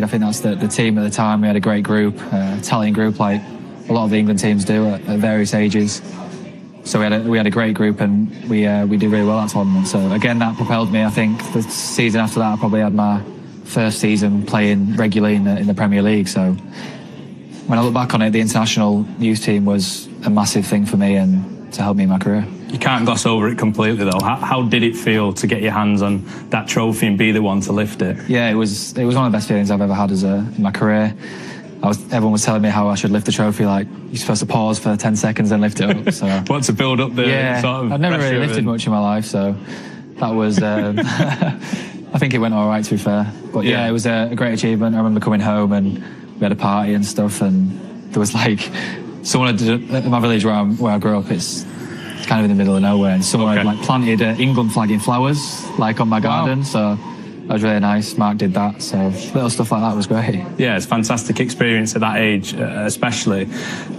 I think that's the team at the time. We had a great group, Italian group, like a lot of the England teams do at various ages. So we had a great group, and we did really well that tournament. So again, that propelled me. I think the season after that, I probably had my first season playing regularly in the Premier League. So when I look back on it, the international youth team was a massive thing for me and to help me in my career. You can't gloss over it completely, though. How did it feel to get your hands on that trophy and be the one to lift it? Yeah, it was one of the best feelings I've ever had in my career. Everyone was telling me how I should lift the trophy, like you're supposed to pause for 10 seconds and lift it up. So what, to build up the sort of I've never really lifted much in my life, so that was I think it went all right, to be fair. But yeah, it was a great achievement. I remember coming home and we had a party and stuff, and there was like someone in my village where I grew up. It's kind of in the middle of nowhere, and someone had like planted an England flag in flowers like on my garden. So that was really nice. Mark did that, so little stuff like that was great. Yeah, it's a fantastic experience at that age, especially.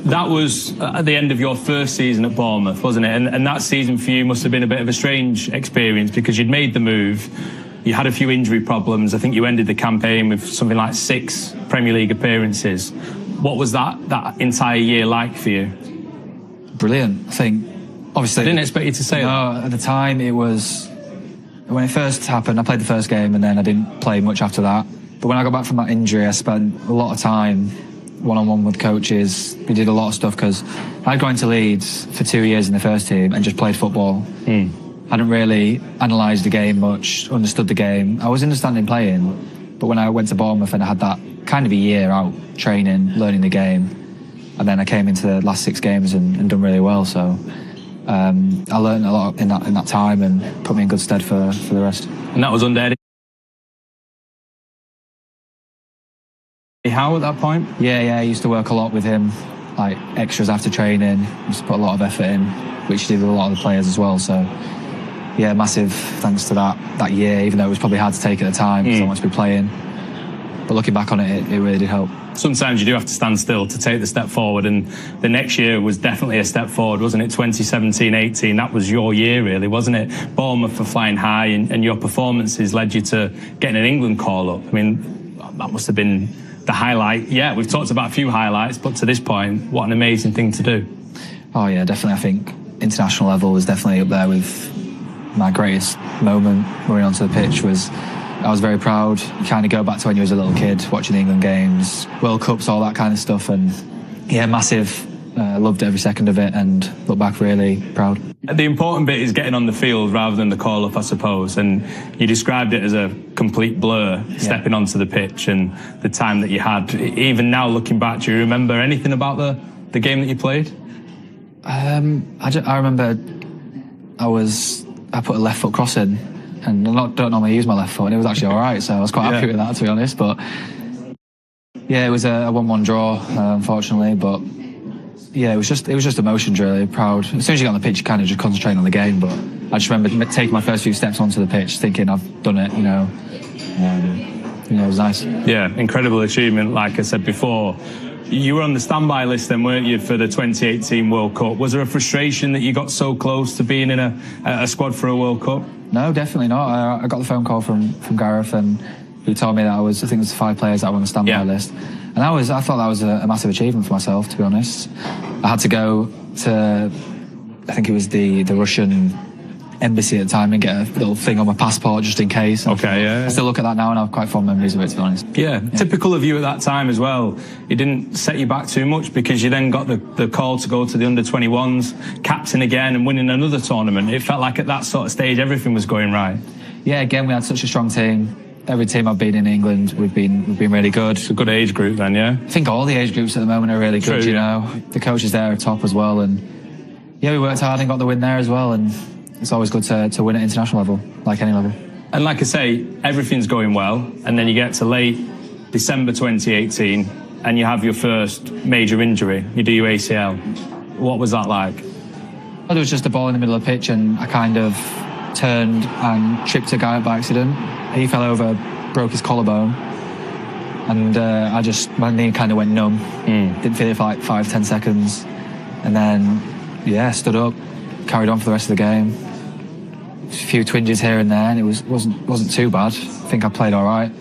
That was at the end of your first season at Bournemouth, wasn't it? And that season for you must have been a bit of a strange experience because you'd made the move, you had a few injury problems. I think you ended the campaign with something like 6 Premier League appearances. What was that entire year like for you? Brilliant. I think, obviously, I didn't expect you to say that. At the time, it was, when it first happened, I played the first game and then I didn't play much after that. But when I got back from that injury, I spent a lot of time one-on-one with coaches. We did a lot of stuff because I'd gone to Leeds for 2 years in the first team and just played football. Hadn't really analysed the game much, understood the game. I was understanding playing, but when I went to Bournemouth and I had that kind of a year out training, learning the game, and then I came into the last 6 games and done really well. So I learned a lot in that time and put me in good stead for the rest. And that was under Eddie Howe at that point? Yeah, I used to work a lot with him, like extras after training. Used to put a lot of effort in, which he did with a lot of the players as well. So yeah, massive thanks to that year, even though it was probably hard to take at the time because I wanted to be playing. But looking back on it, it really did help. Sometimes you do have to stand still to take the step forward, and the next year was definitely a step forward, wasn't it? 2017-18, that was your year, really, wasn't it? Bournemouth were flying high, and your performances led you to getting an England call-up. I mean, that must have been the highlight. Yeah, we've talked about a few highlights, but to this point, what an amazing thing to do. Oh, yeah, definitely. I think international level was definitely up there with my greatest moment running onto the pitch. I was very proud. You kind of go back to when you was a little kid, watching the England games, World Cups, all that kind of stuff. And yeah, massive. Loved every second of it and look back really proud. The important bit is getting on the field rather than the call-up, I suppose. And you described it as a complete blur, stepping onto the pitch and the time that you had. Even now, looking back, do you remember anything about the game that you played? I remember I put a left foot cross in, and I don't normally use my left foot, and it was actually all right, so I was quite happy with that, to be honest. But yeah, it was a 1-1 draw, unfortunately. But yeah, it was just emotions, really. Proud. As soon as you get on the pitch, you kind of just concentrate on the game. But I just remember taking my first few steps onto the pitch, thinking I've done it. It was nice. Yeah, incredible achievement. Like I said before, you were on the standby list then, weren't you, for the 2018 World Cup? Was there a frustration that you got so close to being in a squad for a World Cup? No, definitely not. I got the phone call from Gareth, and he told me that I think it was 5 players that were on the standby list. And I thought that was a massive achievement for myself, to be honest. I had to go to, I think it was the Russian embassy at the time and get a little thing on my passport just in case. I still look at that now and I have quite fond memories of it, to be honest. Yeah, typical of you at that time as well. It didn't set you back too much because you then got the call to go to the under-21s, captain again and winning another tournament. It felt like at that sort of stage everything was going right. Yeah, again, we had such a strong team. Every team I've been in England, we've been really good. It's a good age group then, yeah? I think all the age groups at the moment are really good, The coaches there are top as well, and yeah, we worked hard and got the win there as well, and it's always good to win at international level, like any level. And like I say, everything's going well, and then you get to late December 2018 and you have your first major injury. You do your ACL. What was that like? Well, there was just a ball in the middle of the pitch and I kind of turned and tripped a guy up by accident. He fell over, broke his collarbone, and my knee kind of went numb. Didn't feel it for like 5-10 seconds, and then stood up, carried on for the rest of the game. A few twinges here and there, and it wasn't too bad. I think I played all right.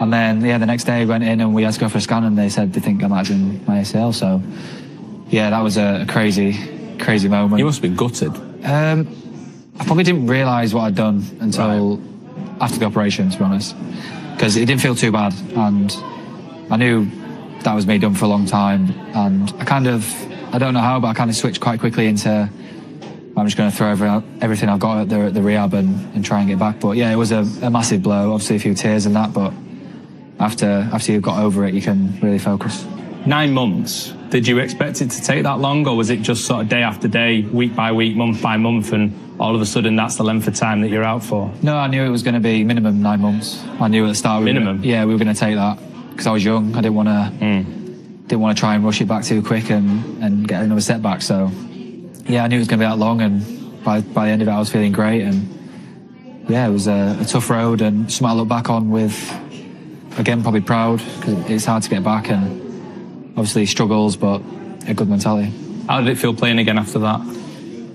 And then, the next day we went in and we had to go for a scan and they said they think I might have been my ACL. So, yeah, that was a crazy, crazy moment. You must have been gutted. I probably didn't realise what I'd done until after the operation, to be honest. Because it didn't feel too bad. And I knew that was me done for a long time. And I don't know how, but I kind of switched quite quickly into, I'm just going to throw everything I've got at the rehab and try and get back. But yeah, it was a massive blow. Obviously a few tears and that, but after you've got over it, you can really focus. 9 months. Did you expect it to take that long, or was it just sort of day after day, week by week, month by month, and all of a sudden that's the length of time that you're out for? No, I knew it was going to be minimum 9 months. I knew at the start. Minimum? We were going to take that because I was young. I didn't want to try and rush it back too quick and get another setback. So yeah, I knew it was going to be that long, and by the end of it, I was feeling great. And yeah, it was a tough road and something I look back on with, again, probably proud because it's hard to get back and obviously struggles, but a good mentality. How did it feel playing again after that?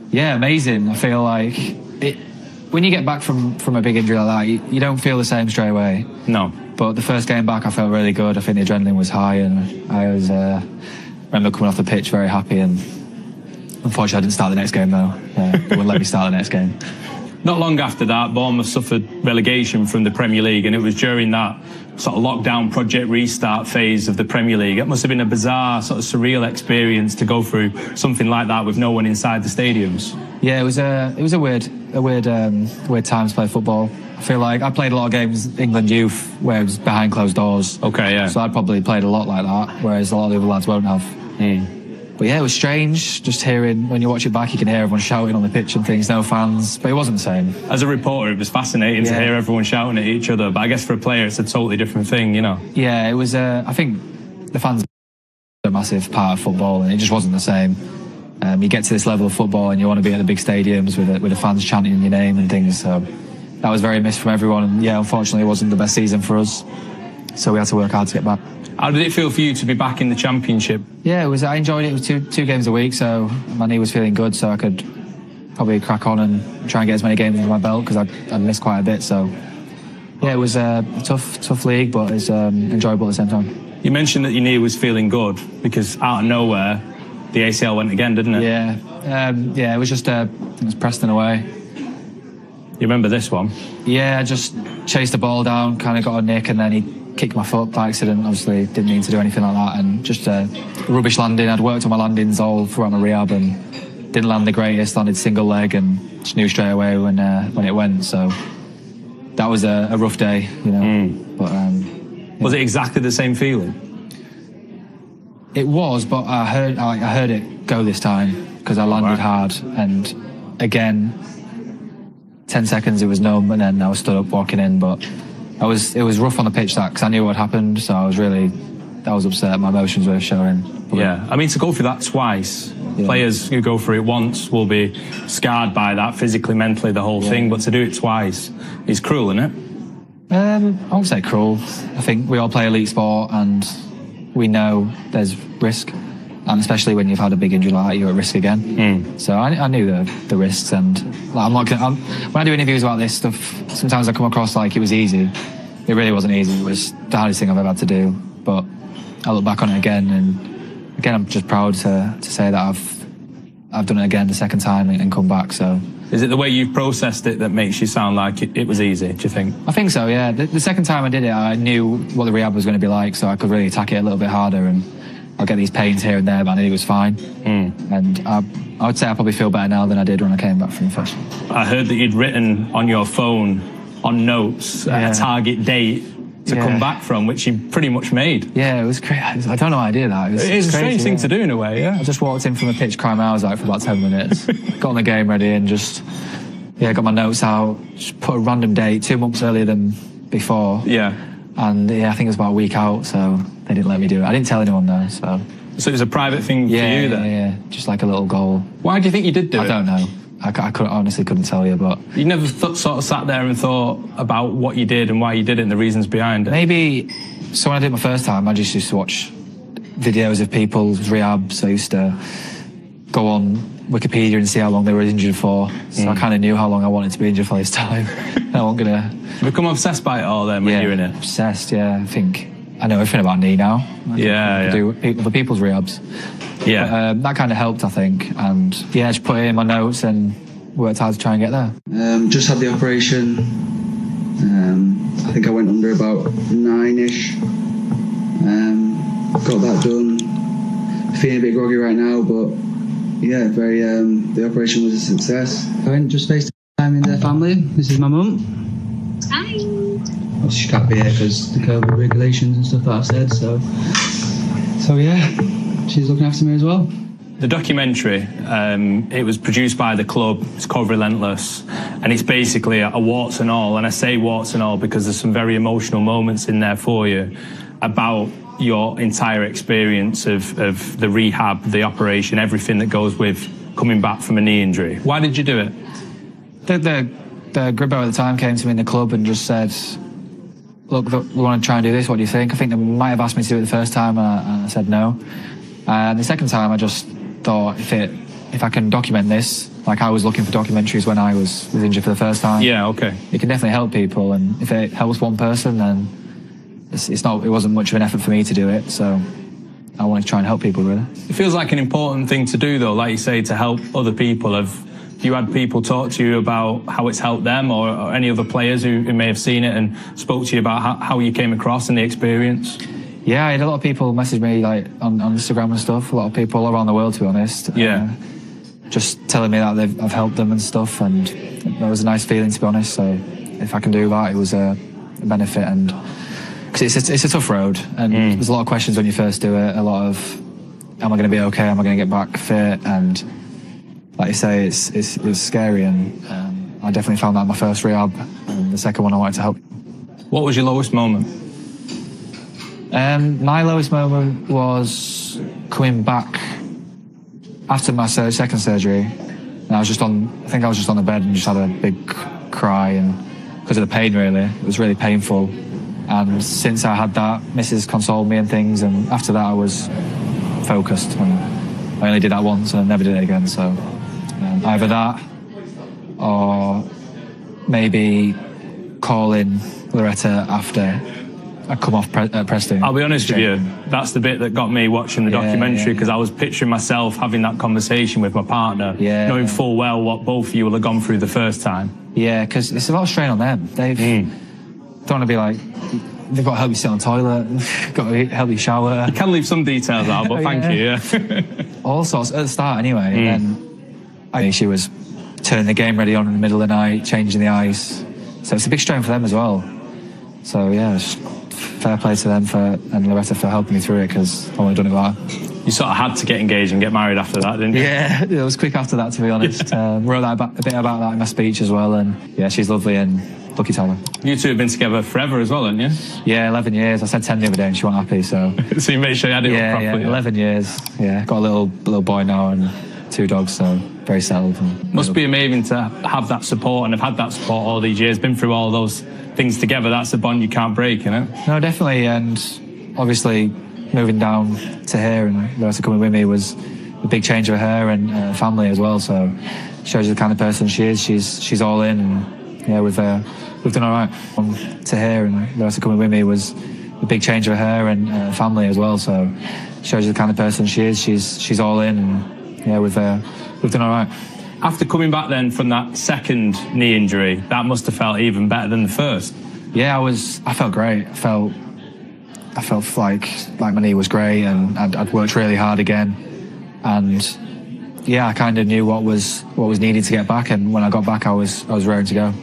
Yeah, amazing. I feel like when you get back from a big injury like that, you don't feel the same straight away. No. But the first game back, I felt really good. I think the adrenaline was high, and I remember coming off the pitch very happy. And unfortunately, I didn't start the next game though. They wouldn't let me start the next game. Not long after that, Bournemouth suffered relegation from the Premier League, and it was during that sort of lockdown Project Restart phase of the Premier League. It must have been a bizarre, sort of surreal experience to go through something like that with no one inside the stadiums. Yeah, it was a weird time to play football. I feel like I played a lot of games England youth where it was behind closed doors. Okay, yeah. So I'd probably played a lot like that, whereas a lot of the other lads won't have. But yeah, it was strange just hearing, when you watch it back, you can hear everyone shouting on the pitch and things, no fans, but it wasn't the same. As a reporter, it was fascinating to hear everyone shouting at each other, but I guess for a player, it's a totally different thing, you know? Yeah, it was, I think the fans are a massive part of football, and it just wasn't the same. You get to this level of football and you want to be at the big stadiums with the fans chanting your name and things, so that was very missed from everyone, and yeah, unfortunately it wasn't the best season for us, so we had to work hard to get back. How did it feel for you to be back in the Championship? Yeah, I enjoyed it. It was two games a week, so my knee was feeling good, so I could probably crack on and try and get as many games under my belt because I'd missed quite a bit. So yeah, it was a tough league, but it's enjoyable at the same time. You mentioned that your knee was feeling good because out of nowhere the ACL went again, didn't it? Yeah, it was just it was Preston away. You remember this one? Yeah, I just chased the ball down, kind of got a nick, and then he kicked my foot by accident. Obviously didn't mean to do anything like that, and just a rubbish landing. I'd worked on my landings all throughout my rehab and didn't land the greatest, landed single leg and just knew straight away when it went. So that was a rough day, you know. But was it exactly the same feeling? It was, but I heard it go this time because I landed hard, and again 10 seconds it was numb, and then I was stood up walking in, but it was rough on the pitch because I knew what happened, so I was upset. My emotions were showing. Yeah, I mean, to go through that twice, players who go through it once will be scarred by that physically, mentally, the whole thing, but to do it twice is cruel, isn't it? I won't say cruel. I think we all play elite sport and we know there's risk, and especially when you've had a big injury like that, you're at risk again. So I knew the risks, and like, when I do interviews about this stuff, sometimes I come across like it was easy. It really wasn't easy. It was the hardest thing I've ever had to do. But I look back on it again, and again I'm just proud to say that I've done it again the second time and come back. So is it the way you've processed it that makes you sound like it was easy, do you think? I think so, yeah. The second time I did it, I knew what the rehab was going to be like, so I could really attack it a little bit harder, and I'll get these pains here and there, but I knew it was fine. And I would say I probably feel better now than I did when I came back from the first. I heard that you'd written on your phone, on notes, a target date to come back from, which you pretty much made. Yeah, it was crazy. I don't know why I did that. It was a strange thing to do in a way, yeah. I just walked in from the pitch crying my eyes out for about 10 minutes, got on the game ready and just, got my notes out, just put a random date 2 months earlier than before. Yeah. And I think it was about a week out, so they didn't let me do it. I didn't tell anyone though, so. So it was a private thing for you then? Yeah, just like a little goal. Why do you think you did do it? I don't know. I honestly couldn't tell you, but... You never sort of sat there and thought about what you did and why you did it and the reasons behind it? Maybe, so when I did it my first time, I just used to watch videos of people's rehab, so I used to go on Wikipedia and see how long they were injured for. So I kind of knew how long I wanted to be injured for this time. I wasn't gonna become obsessed by it all then when you're in it. Obsessed. Yeah, I think I know everything about knee now. I do other people's rehabs. Yeah, but, that kind of helped, I think, and just put it in my notes and worked hard to try and get there. Just had the operation. I think I went under about 9-ish. Got that done. Feeling a bit groggy right now, but yeah, the operation was a success. I went just FaceTime in their family. This is my mum. Hi. Well, she can't be here because the COVID regulations and stuff that I've said, so yeah, she's looking after me as well. The documentary, it was produced by the club. It's called Relentless, and it's basically a warts and all, and I say warts and all because there's some very emotional moments in there for you about your entire experience of the rehab, the operation, everything that goes with coming back from a knee injury. Why did you do it? The grippo at the time came to me in the club and just said, look, we want to try and do this, what do you think? I think they might have asked me to do it the first time, and I said no. And the second time I just thought, if I can document this, like I was looking for documentaries when I was injured for the first time. Yeah, okay. It can definitely help people, and if it helps one person, then it wasn't much of an effort for me to do it, so I wanted to try and help people, really. It feels like an important thing to do, though, like you say, to help other people. Have you had people talk to you about how it's helped them, or any other players who may have seen it and spoke to you about how you came across and the experience? Yeah, I had a lot of people message me like on Instagram and stuff, a lot of people all around the world, to be honest. Yeah. Just telling me that I've helped them and stuff, and it was a nice feeling, to be honest. So if I can do that, it was a benefit, and because it's a tough road, and there's a lot of questions when you first do it. A lot of, am I going to be okay? Am I going to get back fit? And like you say, it's scary, and I definitely found that in my first rehab, and the second one I wanted to help. What was your lowest moment? My lowest moment was coming back after my second surgery. And I think I was just on the bed and just had a big cry, and because of the pain, really. It was really painful. And since I had that, Mrs. consoled me and things, and after that I was focused. And I only did that once and I never did it again, so either that or maybe calling Loretta after I come off Preston. I'll be honest with you, that's the bit that got me watching the documentary, because I was picturing myself having that conversation with my partner, knowing full well what both of you will have gone through the first time. Yeah, because it's a lot of strain on them. They've don't want to be like, they've got to help you sit on the toilet, got to help you shower. You can leave some details out, but thank you. All sorts at the start anyway. And then she was turning the game ready on in the middle of the night, changing the ice. So it's a big strain for them as well. So yeah, fair play to them and Loretta for helping me through it, because I wouldn't have done it without her. You sort of had to get engaged and get married after that, didn't you? Yeah, it was quick after that, to be honest. Wrote a bit about that in my speech as well, and yeah, she's lovely, and lucky to have her. You two have been together forever as well, haven't you? Yeah, 11 years. I said 10 the other day and she wasn't happy, so... So you made sure you had it all properly? Yeah, 11 years. Yeah, got a little boy now and 2 dogs, so very settled. Must be amazing to have that support, and have had that support all these years, been through all those things together. That's a bond you can't break, you know? No, definitely, and obviously moving down to here and Loretta coming with me was a big change for her and family as well, so shows you the kind of person she is. She's all in, and yeah, we've done all right. To here and Loretta coming with me was a big change for her and family as well, so shows you the kind of person she is. She's all in, and yeah, we've done all right. After coming back then from that second knee injury, that must have felt even better than the first. Yeah, I felt great. I felt like my knee was great, and I'd worked really hard again, and yeah, I kind of knew what was needed to get back, and when I got back I was ready to go.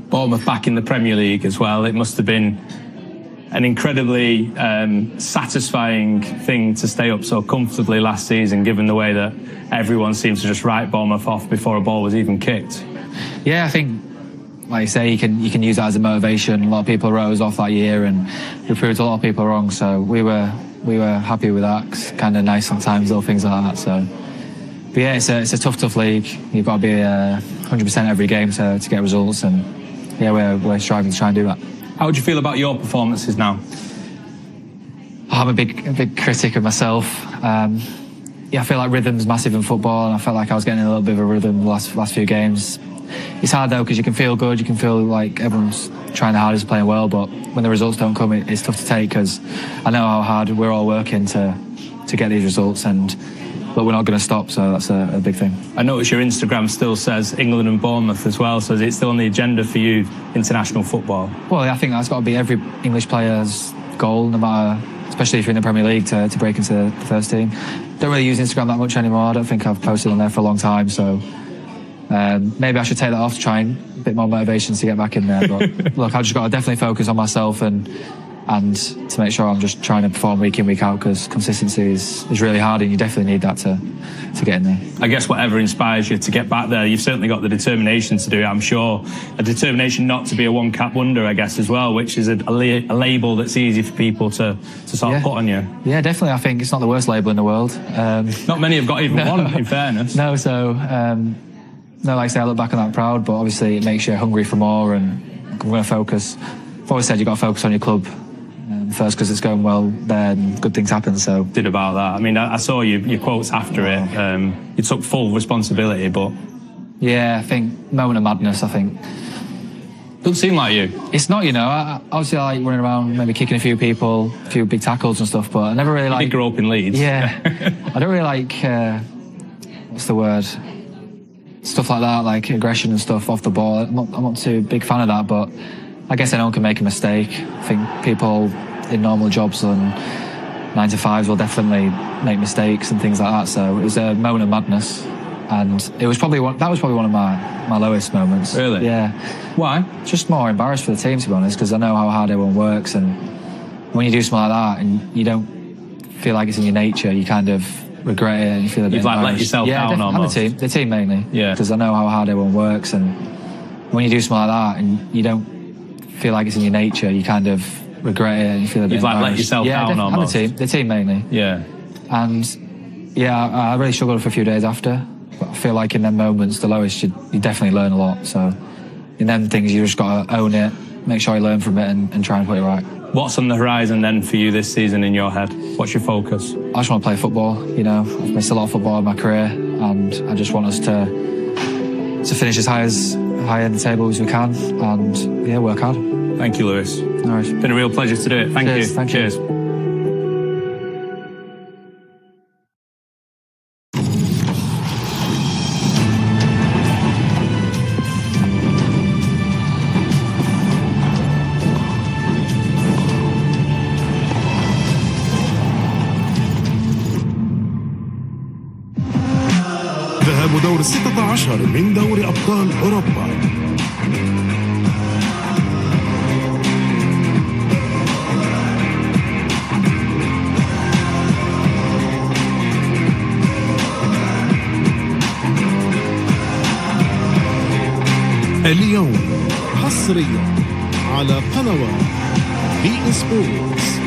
Bournemouth back in the Premier League as well. It must have been an incredibly satisfying thing to stay up so comfortably last season, given the way that everyone seems to just write Bournemouth off before a ball was even kicked. Yeah, I think, like you say, you can use that as a motivation. A lot of people wrote us off that year, and we proved a lot of people wrong. So we were happy with that. It's kind of nice sometimes, little things like that. So, but yeah, it's a tough league. You've got to be 100% every game to get results, and yeah, we're striving to try and do that. How would you feel about your performances now? I'm a big critic of myself. yeah, I feel like rhythm's massive in football, and I felt like I was getting a little bit of a rhythm the last few games. It's hard though, because you can feel good, you can feel like everyone's trying the hardest, playing well, but when the results don't come, it's tough to take, because I know how hard we're all working to get these results, but we're not going to stop, so that's a big thing. I notice your Instagram still says England and Bournemouth as well, so is it still on the agenda for you, international football? Well, I think that's got to be every English player's goal, no matter, especially if you're in the Premier League, to break into the first team. Don't really use Instagram that much anymore. I don't think I've posted on there for a long time, so maybe I should take that off to try and a bit more motivation to get back in there. But look, I've just got to definitely focus on myself and to make sure I'm just trying to perform week in, week out, because consistency is really hard, and you definitely need that to get in there. I guess whatever inspires you to get back there, you've certainly got the determination to do it, I'm sure. A determination not to be a one-cap wonder, I guess, as well, which is a label that's easy for people to sort of put on you. Yeah, definitely. I think it's not the worst label in the world. Not many have got even one, in fairness. No, so... no, like I say, I look back on that proud, but obviously it makes you hungry for more, and I'm going to focus. I've always said you've got to focus on your club first, because it's going well there and good things happen. So did about that. I mean, I saw your quotes after it. You took full responsibility, but yeah, I think moment of madness. I think doesn't seem like you. It's not, you know. Obviously, I like running around, maybe kicking a few people, a few big tackles and stuff. But I never really did grow up in Leeds. Yeah, I don't really like what's the word? Stuff like that, like aggression and stuff off the ball. I'm not too big fan of that, but I guess anyone can make a mistake. I think people in normal jobs and 9 to 5s will definitely make mistakes and things like that. So it was a moment of madness, and it was probably one of my lowest moments. Really? Yeah. Why? Just more embarrassed for the team, to be honest, because I know how hard everyone works, and when you do something like that and you don't feel like it's in your nature, you kind of regret it and you feel a bit You've let yourself down almost. And the team mainly. Yeah. Because I know how hard everyone works, and when you do something like that and you don't feel like it's in your nature, you kind of regret it and you feel a bit You've let yourself down almost. And the team mainly. Yeah. And yeah, I really struggled for a few days after. But I feel like in them moments, the lowest, you definitely learn a lot. So in them things, you just got to own it, make sure you learn from it, and try and put it right. What's on the horizon then for you this season in your head? What's your focus? I just want to play football. You know, I've missed a lot of football in my career, and I just want us to finish as high in the table as we can, and yeah, work hard. Thank you, Lewis. No worries. It's been a real pleasure to do it. Thank you. Thank Cheers. you. ذهاب دور 16 من دوري أبطال أوروبا. اليوم حصريا على قنوات بي سبورتس.